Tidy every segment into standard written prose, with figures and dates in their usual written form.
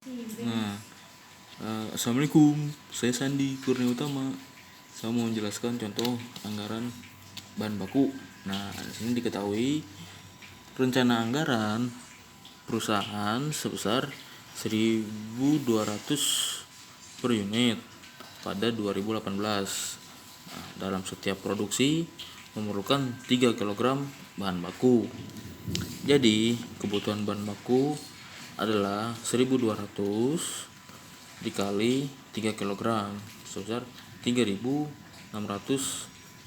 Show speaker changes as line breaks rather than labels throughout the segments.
Nah, Assalamualaikum, saya Sandi Kurnia Utama. Saya mau menjelaskan contoh anggaran bahan baku. Nah, di sini diketahui rencana anggaran perusahaan sebesar 1.200 per unit pada 2018. Nah, dalam setiap produksi memerlukan 3 kg bahan baku. Jadi, kebutuhan bahan baku adalah 1.200 dikali 3 kg sebesar 3.600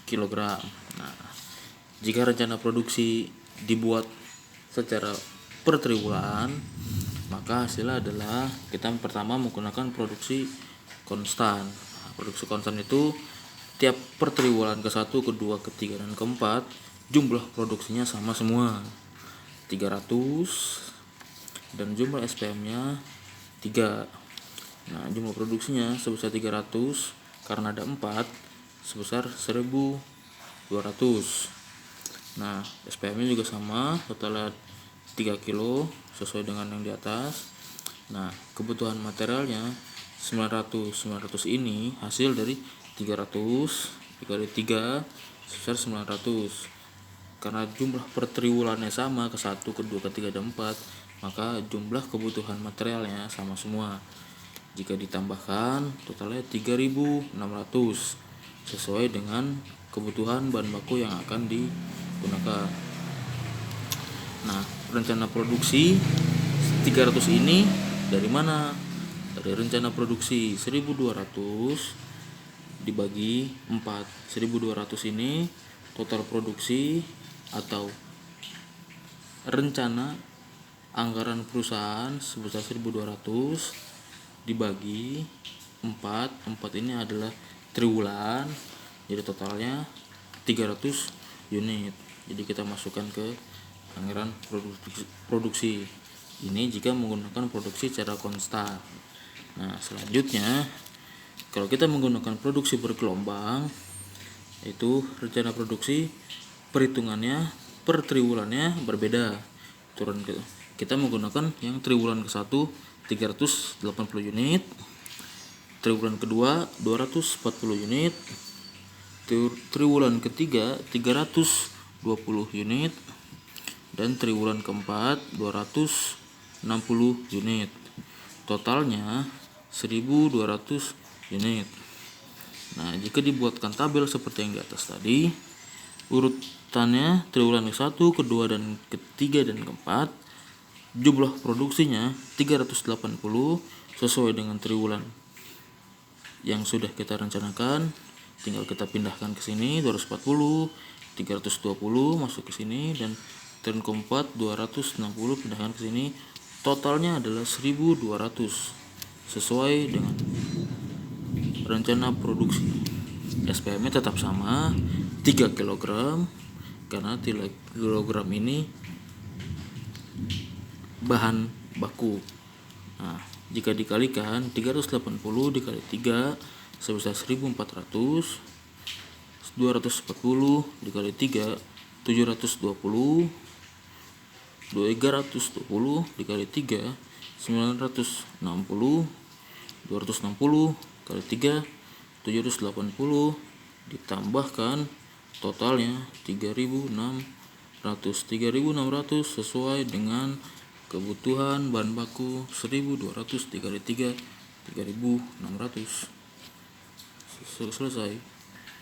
kg. Nah, jika rencana produksi dibuat secara per triwulan, maka hasilnya adalah kita pertama menggunakan produksi konstan. Nah, produksi konstan itu tiap per triwulan ke-1, ke-2, ke-3, dan ke-4 jumlah produksinya sama semua 300 dan jumlah SPM-nya 3. Nah, jumlah produksinya sebesar 300 karena ada 4 sebesar 1.200. Nah, SPM-nya juga sama, totalnya 3 kilo sesuai dengan yang di atas. Nah, kebutuhan materialnya 900 ini hasil dari 300 dikali 3 sebesar 900. Karena jumlah per triwulannya sama, ke-1, ke-2, ke-3, dan 4, maka jumlah kebutuhan materialnya sama semua. Jika ditambahkan totalnya 3.600 sesuai dengan kebutuhan bahan baku yang akan digunakan. Nah, rencana produksi 300 ini dari mana? Dari rencana produksi 1.200 dibagi 4. 1.200 ini total produksi atau rencana anggaran perusahaan sebesar 1.200 dibagi 4. 4 ini adalah triwulan, jadi totalnya 300 unit. Jadi kita masukkan ke anggaran produksi ini jika menggunakan produksi secara konstan. Nah, selanjutnya kalau kita menggunakan produksi bergelombang, itu rencana produksi perhitungannya per triwulannya berbeda. Kita menggunakan yang triwulan ke-1 380 unit, triwulan kedua 240 unit, triwulan ketiga 320 unit, dan triwulan keempat 260 unit. Totalnya 1.200 unit. Nah, jika dibuatkan tabel seperti yang di atas tadi, urutannya triwulan ke-1, ke-2, dan ke-3, dan ke-4, jumlah produksinya 380 sesuai dengan triwulan yang sudah kita rencanakan. Tinggal kita pindahkan ke sini 240, 320 masuk ke sini, dan triwulan ke-4 260 pindahkan ke sini. Totalnya adalah 1.200 sesuai dengan rencana produksi. SPM-nya tetap sama 3 kg karena 3 kg ini bahan baku. Nah, jika dikalikan 380 dikali 3 sebesar 1.400, 240 dikali 3 720, 320 dikali 3 960, 260 kali 3 780, ditambahkan totalnya 3.600 sesuai dengan kebutuhan bahan baku 1.200 dikali 3 3.600. Selesai.